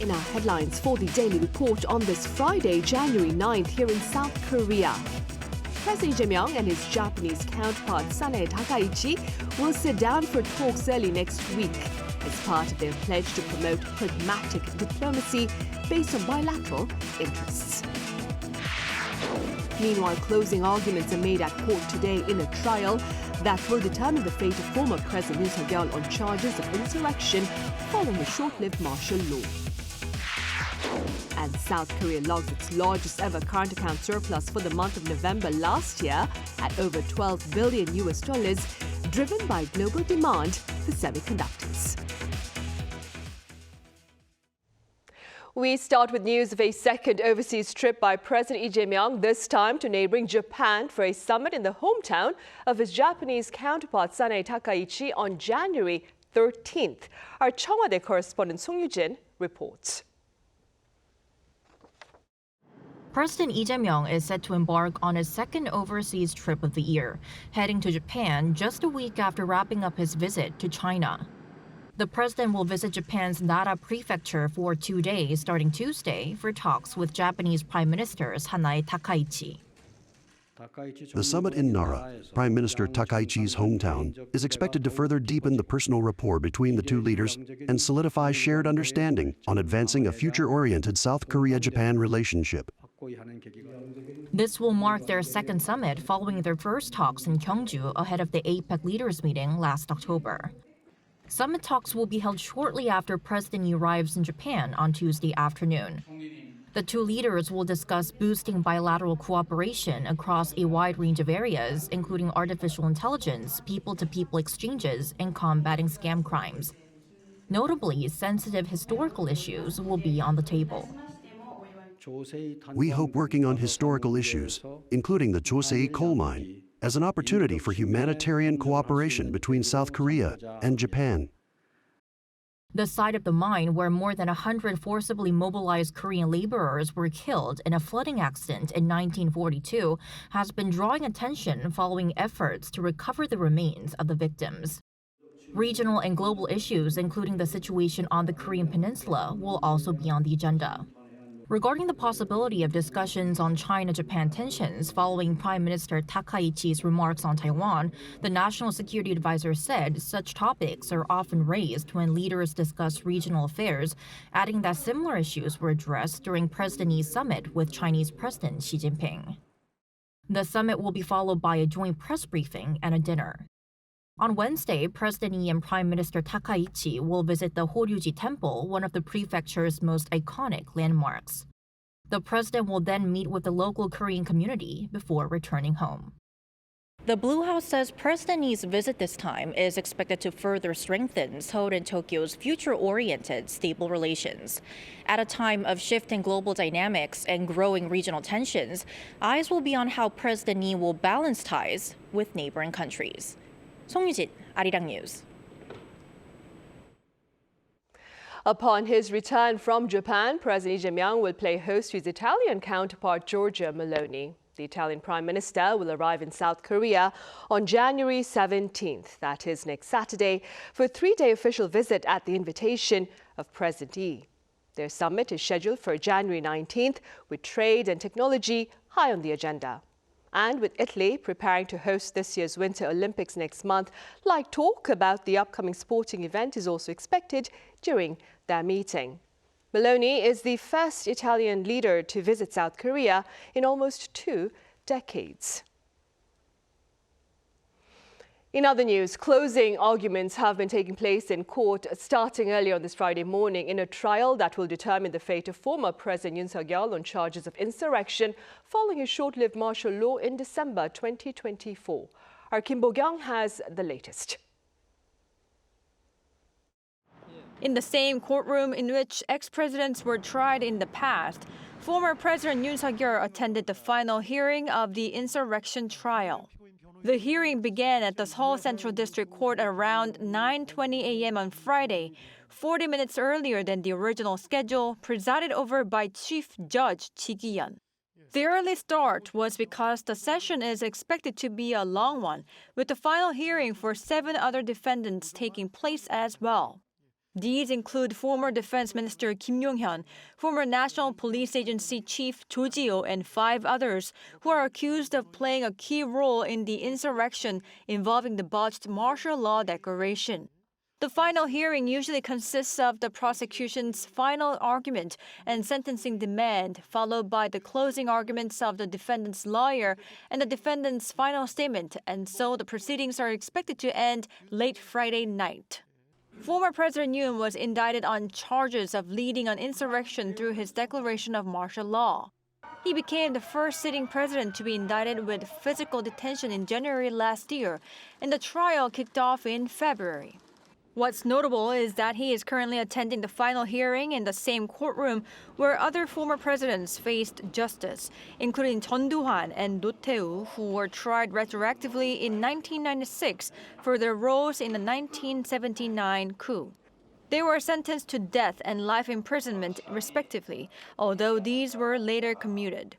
In our headlines for the Daily Report on this Friday, January 9th, here in South Korea. President Lee Jae-myung and his Japanese counterpart Takaichi will sit down for talks early next week as part of their pledge to promote pragmatic diplomacy based on bilateral interests. Meanwhile, closing arguments are made at court today in a trial that will determine the fate of former President Yoon Suk Yeol on charges of insurrection following a short-lived martial law. And South Korea logs its largest ever current account surplus for the month of November last year at over $12 billion, driven by global demand for semiconductors. We start with news of a second overseas trip by President Lee Jae-myung, this time to neighboring Japan for a summit in the hometown of his Japanese counterpart Takaichi on January 13th. Our Cheonghwa correspondent Song Yoo-jin reports. President Lee Jae-myung is set to embark on his second overseas trip of the year, heading to Japan just a week after wrapping up his visit to China. The president will visit Japan's Nara prefecture for 2 days starting Tuesday for talks with Japanese Prime Minister Takaichi. The summit in Nara, Prime Minister Takaichi's hometown, is expected to further deepen the personal rapport between the two leaders and solidify shared understanding on advancing a future-oriented South Korea-Japan relationship. This will mark their second summit following their first talks in Gyeongju ahead of the APEC leaders meeting last October. Summit talks will be held shortly after President Lee arrives in Japan on Tuesday afternoon. The two leaders will discuss boosting bilateral cooperation across a wide range of areas, including artificial intelligence, people-to-people exchanges, and combating scam crimes. Notably, sensitive historical issues will be on the table. We hope working on historical issues, including the Josei coal mine, as an opportunity for humanitarian cooperation between South Korea and Japan. The site of the mine, where more than 100 forcibly mobilized Korean laborers were killed in a flooding accident in 1942, has been drawing attention following efforts to recover the remains of the victims. Regional and global issues, including the situation on the Korean peninsula, will also be on the agenda. Regarding the possibility of discussions on China-Japan tensions following Prime Minister Takaichi's remarks on Taiwan, the National Security Advisor said such topics are often raised when leaders discuss regional affairs, adding that similar issues were addressed during President Lee's summit with Chinese President Xi Jinping. The summit will be followed by a joint press briefing and a dinner. On Wednesday, President Lee and Prime Minister Takaichi will visit the Horyuji Temple, one of the prefecture's most iconic landmarks. The president will then meet with the local Korean community before returning home. The Blue House says President Lee's visit this time is expected to further strengthen Seoul and Tokyo's future-oriented, stable relations. At a time of shifting global dynamics and growing regional tensions, eyes will be on how President Lee will balance ties with neighboring countries. Song Yoo-jin, Arirang News. Upon his return from Japan, President Lee Jae-myung will play host to his Italian counterpart Giorgia Meloni. The Italian Prime Minister will arrive in South Korea on January 17th, that is next Saturday, for a 3-day official visit at the invitation of President Lee. Their summit is scheduled for January 19th, with trade and technology high on the agenda. And with Italy preparing to host this year's Winter Olympics next month, light talk about the upcoming sporting event is also expected during their meeting. Meloni is the first Italian leader to visit South Korea in almost 2 decades. In other news, closing arguments have been taking place in court starting earlier on this Friday morning in a trial that will determine the fate of former President Yoon Suk Yeol on charges of insurrection following a short-lived martial law in December 2024. Our Kim Bo-kyung has the latest. In the same courtroom in which ex-presidents were tried in the past, former President Yoon Suk Yeol attended the final hearing of the insurrection trial. The hearing began at the Seoul Central District Court at around 9:20 a.m. on Friday, 40 minutes earlier than the original schedule, presided over by Chief Judge Ji Ki-yeon. The early start was because the session is expected to be a long one, with the final hearing for 7 other defendants taking place as well. These include former Defense Minister Kim Yong-hyun, former National Police Agency Chief Cho Ji-ho, and 5 others who are accused of playing a key role in the insurrection involving the botched martial law declaration. The final hearing usually consists of the prosecution's final argument and sentencing demand, followed by the closing arguments of the defendant's lawyer and the defendant's final statement, and so the proceedings are expected to end late Friday night. Former President Yoon was indicted on charges of leading an insurrection through his declaration of martial law. He became the first sitting president to be indicted with physical detention in January last year, and the trial kicked off in February. What's notable is that he is currently attending the final hearing in the same courtroom where other former presidents faced justice, including Chun Doo-hwan and Do Tae-woo, who were tried retroactively in 1996 for their roles in the 1979 coup. They were sentenced to death and life imprisonment, respectively, although these were later commuted.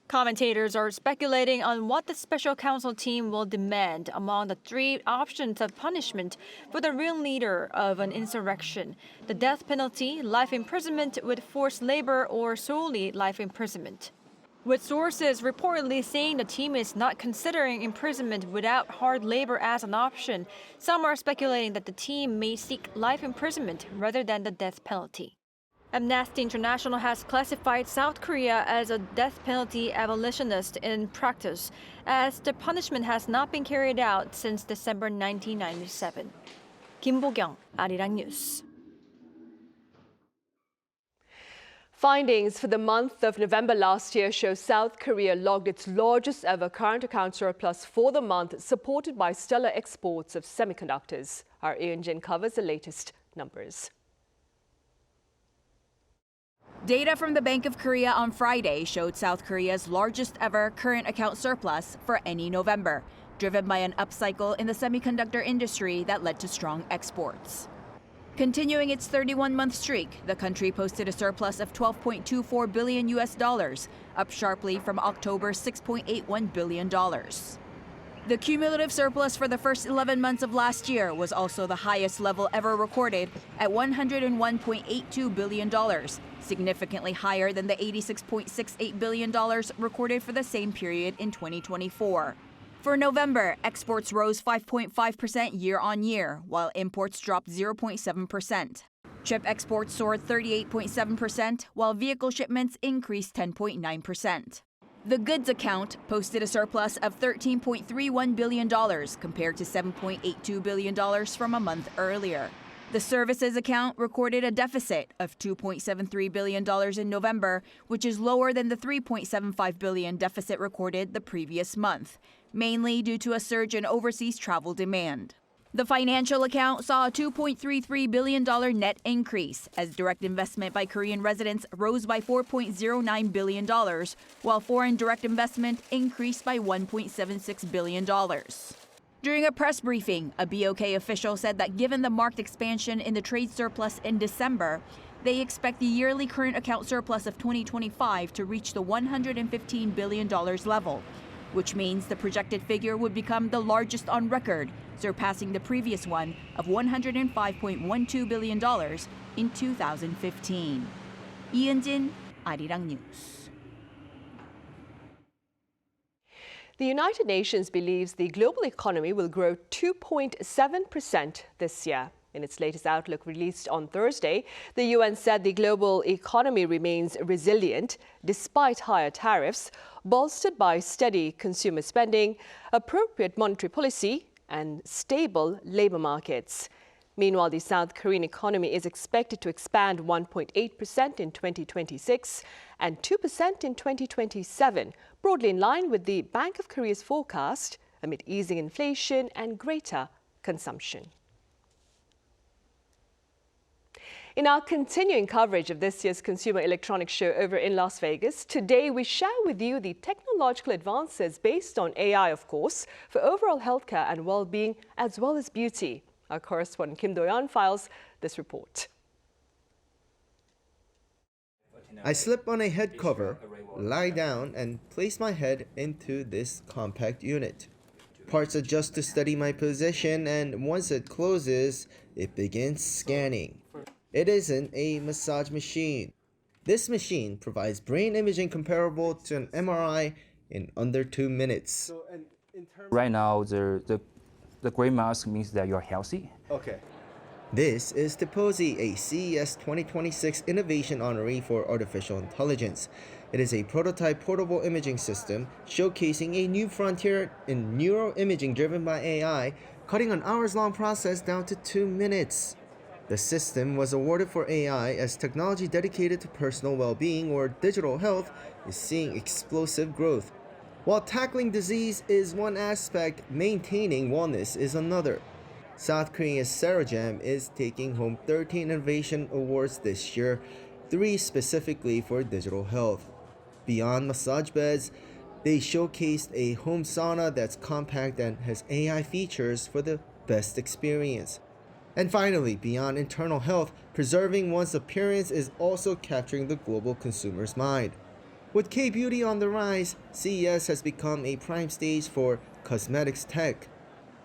Commentators are speculating on what the special counsel team will demand among the 3 options of punishment for the real leader of an insurrection: the death penalty, life imprisonment with forced labor, or solely life imprisonment. With sources reportedly saying the team is not considering imprisonment without hard labor as an option, some are speculating that the team may seek life imprisonment rather than the death penalty. Amnesty International has classified South Korea as a death penalty abolitionist in practice, as the punishment has not been carried out since December 1997. Kim Bo-kyung, Arirang News. Findings for the month of November last year show South Korea logged its largest ever current account surplus for the month, supported by stellar exports of semiconductors. Our Yoon Jin covers the latest numbers. Data from the Bank of Korea on Friday showed South Korea's largest ever current account surplus for any November, driven by an upcycle in the semiconductor industry that led to strong exports. Continuing its 31-month streak, the country posted a surplus of $12.24 billion, up sharply from October's $6.81 billion. The cumulative surplus for the first 11 months of last year was also the highest level ever recorded at $101.82 billion, significantly higher than the $86.68 billion recorded for the same period in 2024. For November, exports rose 5.5% year-on-year, while imports dropped 0.7%. Chip exports soared 38.7%, while vehicle shipments increased 10.9%. The goods account posted a surplus of $13.31 billion compared to $7.82 billion from a month earlier. The services account recorded a deficit of $2.73 billion in November, which is lower than the $3.75 billion deficit recorded the previous month, mainly due to a surge in overseas travel demand. The financial account saw a $2.33 billion net increase as direct investment by Korean residents rose by $4.09 billion, while foreign direct investment increased by $1.76 billion. During a press briefing, a BOK official said that given the marked expansion in the trade surplus in December, they expect the yearly current account surplus of 2025 to reach the $115 billion level, which means the projected figure would become the largest on record, surpassing the previous one of $105.12 billion in 2015. Yoon Jin, Arirang News. The United Nations believes the global economy will grow 2.7% this year. In its latest outlook released on Thursday, the UN said the global economy remains resilient despite higher tariffs, bolstered by steady consumer spending, appropriate monetary policy, and stable labor markets. Meanwhile, the South Korean economy is expected to expand 1.8% in 2026 and 2% in 2027, broadly in line with the Bank of Korea's forecast amid easing inflation and greater consumption. In our continuing coverage of this year's Consumer Electronics Show over in Las Vegas, today we share with you the technological advances based on AI, of course, for overall healthcare and well-being as well as beauty. Our correspondent Kim Do-yeon files this report. I slip on a head cover, lie down, and place my head into this compact unit. Parts adjust to study my position, and once it closes, it begins scanning. It isn't a massage machine. This machine provides brain imaging comparable to an MRI in under 2 minutes. Right now, the gray mask means that you're healthy. Okay. This is Tiposi, a CES 2026 Innovation Honoree for Artificial Intelligence. It is a prototype portable imaging system showcasing a new frontier in neuroimaging driven by AI, cutting an hours-long process down to 2 minutes. The system was awarded for AI as technology dedicated to personal well-being or digital health is seeing explosive growth. While tackling disease is one aspect, maintaining wellness is another. South Korea's Sarajam is taking home 13 innovation awards this year, 3 specifically for digital health. Beyond massage beds, they showcased a home sauna that's compact and has AI features for the best experience. And finally, beyond internal health, preserving one's appearance is also capturing the global consumer's mind. With K-beauty on the rise, CES has become a prime stage for cosmetics tech.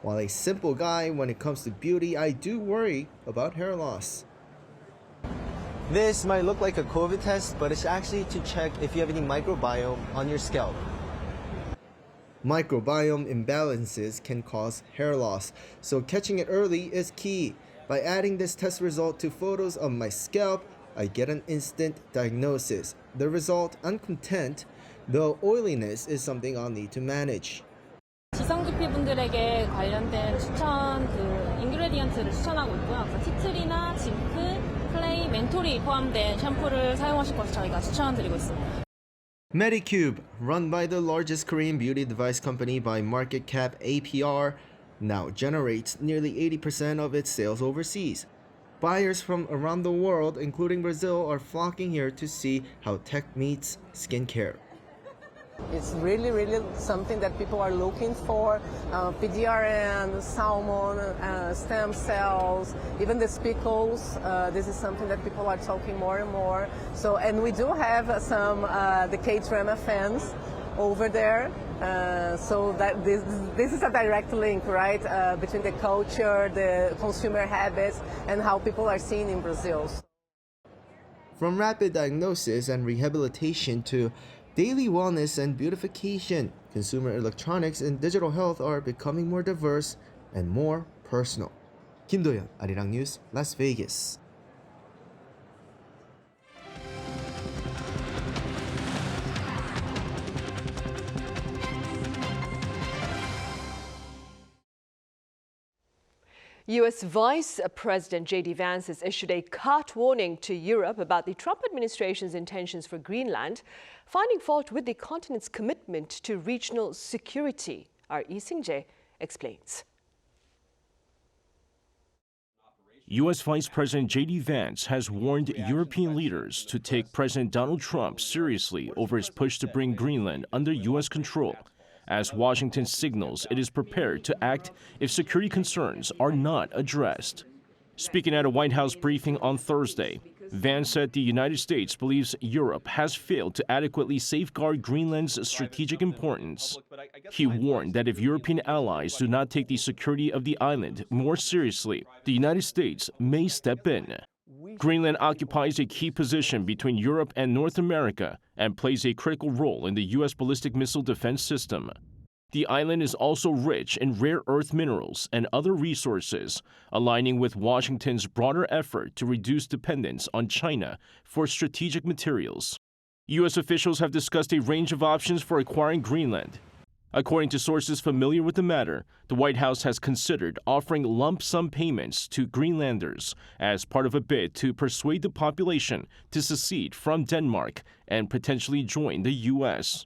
While a simple guy when it comes to beauty, I do worry about hair loss. This might look like a COVID test, but it's actually to check if you have any microbiome on your scalp. Microbiome imbalances can cause hair loss, so catching it early is key. By adding this test result to photos of my scalp, I get an instant diagnosis. The result, uncontent, though oiliness is something I'll need to manage. 지성주피 분들에게 관련된 추천 인그레디언트를 추천하고 있고요. 티트리나 징크, 클레이, 멘톨이 포함된 샴푸를 사용하실 것을 저희가 추천드리고 있습니다. Medicube, run by the largest Korean beauty device company by market cap APR, now generates nearly 80% of its sales overseas. Buyers from around the world, including Brazil, are flocking here to see how tech meets skincare. It's really something that people are looking for. PDRN, salmon, stem cells, even the spicules. This is something that people are talking more and more. So, and we do have some the K-drama fans over there. So that this is a direct link, right, between the culture, the consumer habits, and how people are seen in Brazil. From rapid diagnosis and rehabilitation to daily wellness and beautification, consumer electronics and digital health are becoming more diverse and more personal. Kim Do-yeon, Arirang News, Las Vegas. U.S. Vice President J.D. Vance has issued a carte warning to Europe about the Trump administration's intentions for Greenland, finding fault with the continent's commitment to regional security. Our Lee Sing-jae explains. U.S. Vice President J.D. Vance has warned European leaders to take President Donald Trump seriously over his push to bring Greenland under U.S. control, as Washington signals it is prepared to act if security concerns are not addressed. Speaking at a White House briefing on Thursday, Vance said the United States believes Europe has failed to adequately safeguard Greenland's strategic importance. He warned that if European allies do not take the security of the island more seriously, the United States may step in. Greenland occupies a key position between Europe and North America and plays a critical role in the U.S. ballistic missile defense system. The island is also rich in rare earth minerals and other resources, aligning with Washington's broader effort to reduce dependence on China for strategic materials. U.S. officials have discussed a range of options for acquiring Greenland. According to sources familiar with the matter, the White House has considered offering lump sum payments to Greenlanders as part of a bid to persuade the population to secede from Denmark and potentially join the U.S.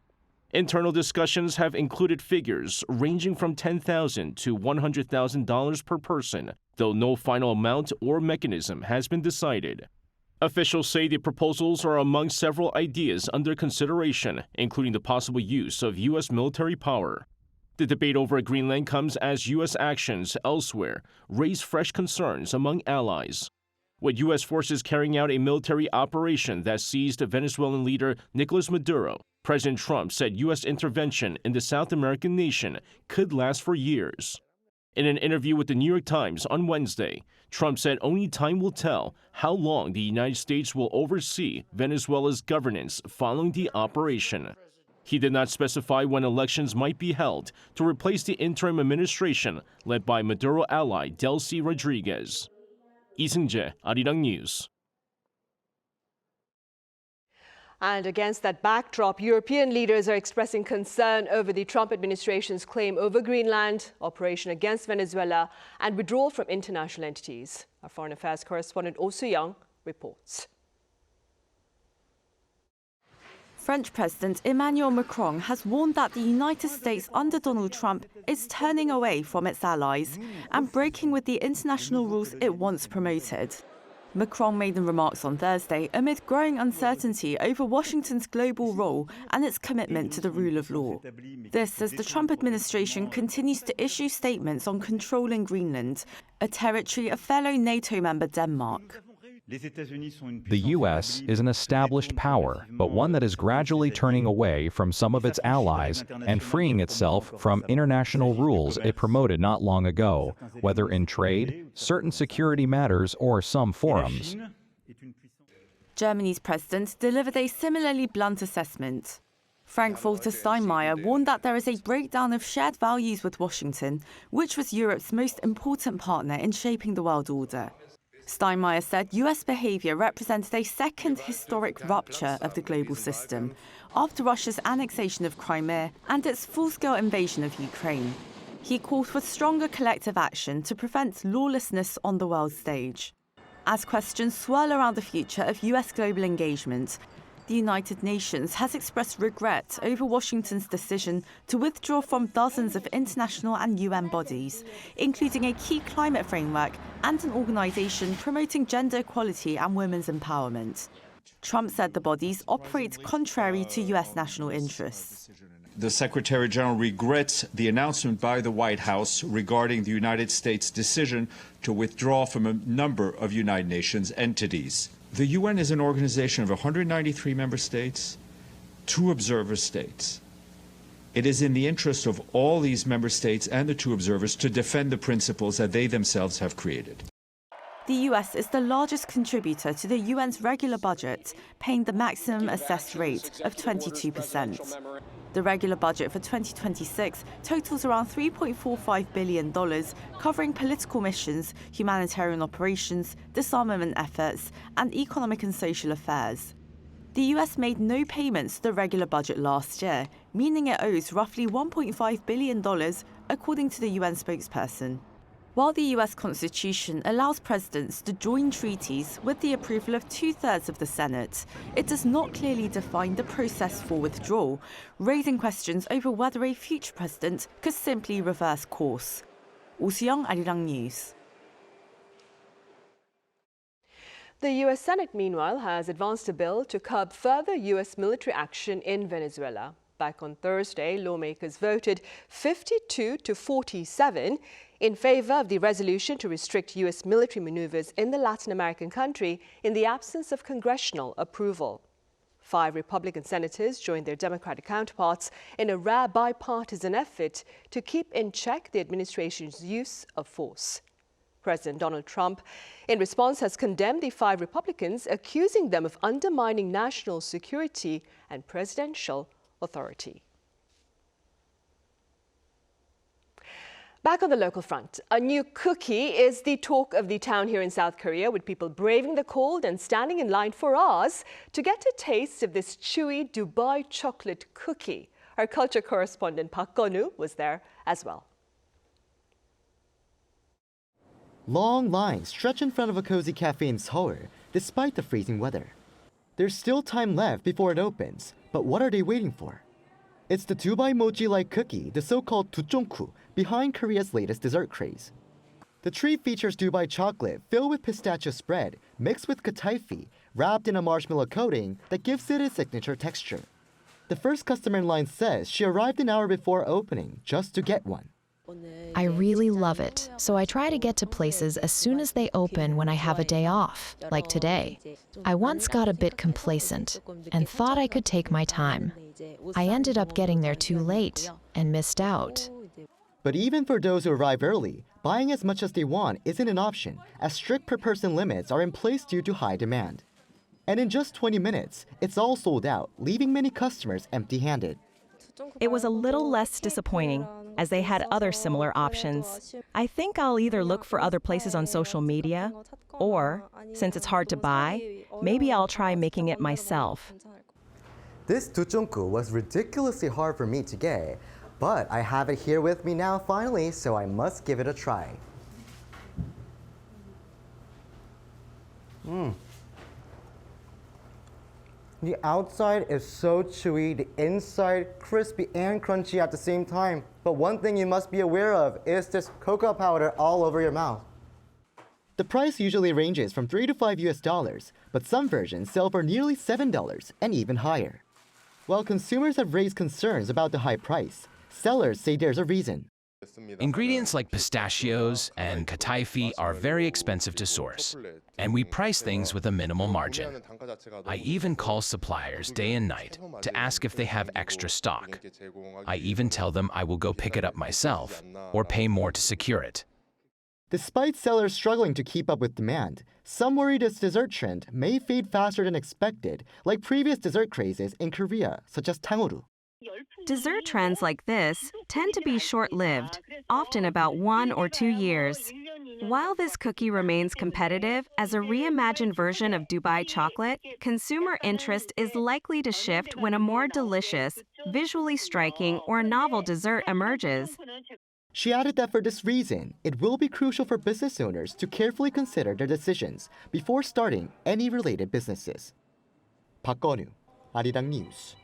Internal discussions have included figures ranging from $10,000 to $100,000 per person, though no final amount or mechanism has been decided. Officials say the proposals are among several ideas under consideration, including the possible use of U.S. military power. The debate over Greenland comes as U.S. actions elsewhere raise fresh concerns among allies. With U.S. forces carrying out a military operation that seized Venezuelan leader Nicolas Maduro, President Trump said U.S. intervention in the South American nation could last for years. In an interview with the New York Times on Wednesday, Trump said only time will tell how long the United States will oversee Venezuela's governance following the operation. He did not specify when elections might be held to replace the interim administration led by Maduro ally Delcy Rodriguez. Lee Seung-jae, Arirang News. And against that backdrop, European leaders are expressing concern over the Trump administration's claim over Greenland, operation against Venezuela, and withdrawal from international entities. Our foreign affairs correspondent Oh Soo-young reports. French President Emmanuel Macron has warned that the United States under Donald Trump is turning away from its allies and breaking with the international rules it once promoted. Macron made the remarks on Thursday amid growing uncertainty over Washington's global role and its commitment to the rule of law. This as the Trump administration continues to issue statements on controlling Greenland, a territory of fellow NATO member Denmark. The U.S. is an established power, but one that is gradually turning away from some of its allies and freeing itself from international rules it promoted not long ago, whether in trade, certain security matters, or some forums. Germany's president delivered a similarly blunt assessment. Frank-Walter Steinmeier warned that there is a breakdown of shared values with Washington, which was Europe's most important partner in shaping the world order. Steinmeier said US behavior represented a second historic rupture of the global system after Russia's annexation of Crimea and its full-scale invasion of Ukraine. He called for stronger collective action to prevent lawlessness on the world stage. As questions swirl around the future of US global engagement, the United Nations has expressed regret over Washington's decision to withdraw from dozens of international and UN bodies, including a key climate framework and an organization promoting gender equality and women's empowerment. Trump said the bodies operate contrary to US national interests. The Secretary General regrets the announcement by the White House regarding the United States' decision to withdraw from a number of United Nations entities. The UN is an organization of 193 member states, 2 observer states. It is in the interest of all these member states and the 2 observers to defend the principles that they themselves have created. The US is the largest contributor to the UN's regular budget, paying the maximum assessed rate of 22%. The regular budget for 2026 totals around $3.45 billion, covering political missions, humanitarian operations, disarmament efforts, and economic and social affairs. The US made no payments to the regular budget last year, meaning it owes roughly $1.5 billion, according to the UN spokesperson. While the US Constitution allows presidents to join treaties with the approval of 2/3 of the Senate, it does not clearly define the process for withdrawal, raising questions over whether a future president could simply reverse course. Oh Soo-young, Arirang News. The US Senate, meanwhile, has advanced a bill to curb further US military action in Venezuela. Back on Thursday, lawmakers voted 52 to 47 in favor of the resolution to restrict US military maneuvers in the Latin American country in the absence of congressional approval. 5 Republican senators joined their Democratic counterparts in a rare bipartisan effort to keep in check the administration's use of force. President Donald Trump, in response, has condemned the 5 Republicans, accusing them of undermining national security and presidential authority. Back on the local front, a new cookie is the talk of the town here in South Korea, with people braving the cold and standing in line for hours to get a taste of this chewy Dubai chocolate cookie. Our culture correspondent Park Gon-woo was there as well. Long lines stretch in front of a cozy cafe in Seoul, despite the freezing weather. There's still time left before it opens, but what are they waiting for? It's the Dubai mochi-like cookie, the so-called 두쫑쿠, behind Korea's latest dessert craze. The treat features Dubai chocolate filled with pistachio spread, mixed with kataifi, wrapped in a marshmallow coating that gives it its signature texture. The first customer in line says she arrived an hour before opening just to get one. I really love it, so I try to get to places as soon as they open when I have a day off, like today. I once got a bit complacent and thought I could take my time. I ended up getting there too late and missed out. But even for those who arrive early, buying as much as they want isn't an option, as strict per-person limits are in place due to high demand. And in just 20 minutes, it's all sold out, leaving many customers empty-handed. It was a little less disappointing, as they had other similar options. I think I'll either look for other places on social media, or, since it's hard to buy, maybe I'll try making it myself. This tuchungku was ridiculously hard for me to get, but I have it here with me now finally, so I must give it a try. The outside is so chewy, the inside crispy and crunchy at the same time. But one thing you must be aware of is this cocoa powder all over your mouth. The price usually ranges from $3 to $5, but some versions sell for nearly $7 and even higher. While consumers have raised concerns about the high price, sellers say there's a reason. Ingredients like pistachios and kataifi are very expensive to source, and we price things with a minimal margin. I even call suppliers day and night to ask if they have extra stock. I even tell them I will go pick it up myself or pay more to secure it. Despite sellers struggling to keep up with demand, some worry this dessert trend may fade faster than expected, like previous dessert crazes in Korea, such as tangoru. Dessert trends like this tend to be short-lived, often about 1 or 2 years. While this cookie remains competitive as a reimagined version of Dubai chocolate, consumer interest is likely to shift when a more delicious, visually striking, or novel dessert emerges. She added that for this reason, it will be crucial for business owners to carefully consider their decisions before starting any related businesses. 박건우, Arirang News.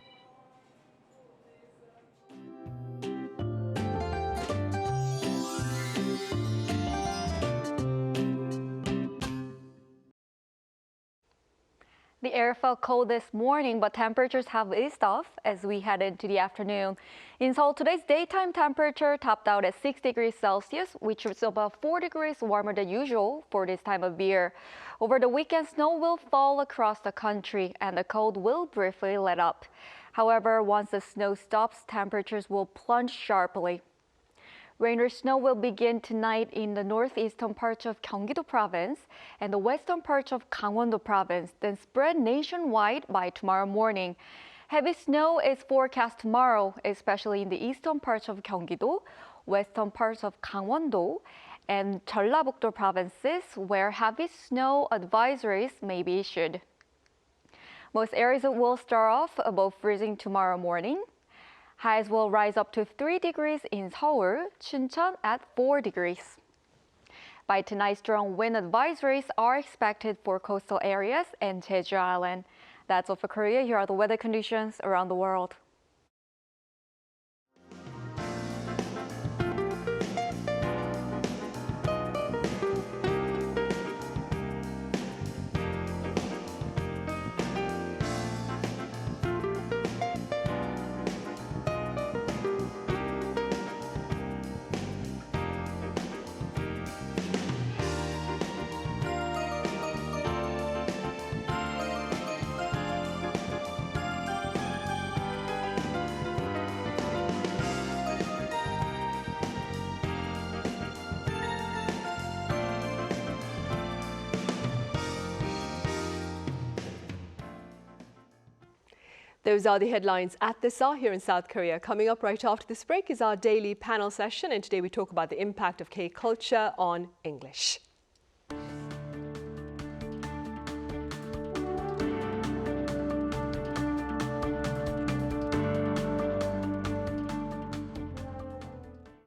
The air felt cold this morning, but temperatures have eased off as we head into the afternoon. In Seoul, today's daytime temperature topped out at 6 degrees Celsius, which was about 4 degrees warmer than usual for this time of year. Over the weekend, snow will fall across the country and the cold will briefly let up. However, once the snow stops, temperatures will plunge sharply. Rain or snow will begin tonight in the northeastern parts of Gyeonggi-do Province and the western parts of Gangwon-do Province, then spread nationwide by tomorrow morning. Heavy snow is forecast tomorrow, especially in the eastern parts of Gyeonggi-do, western parts of Gangwon-do, and Jeollabuk-do provinces, where heavy snow advisories may be issued. Most areas will start off above freezing tomorrow morning. Highs will rise up to 3 degrees in Seoul, Chuncheon at 4 degrees. By tonight, strong wind advisories are expected for coastal areas and Jeju Island. That's all for Korea. Here are the weather conditions around the world. Those are the headlines at this hour here in South Korea. Coming up right after this break is our daily panel session, and today we talk about the impact of K culture on English.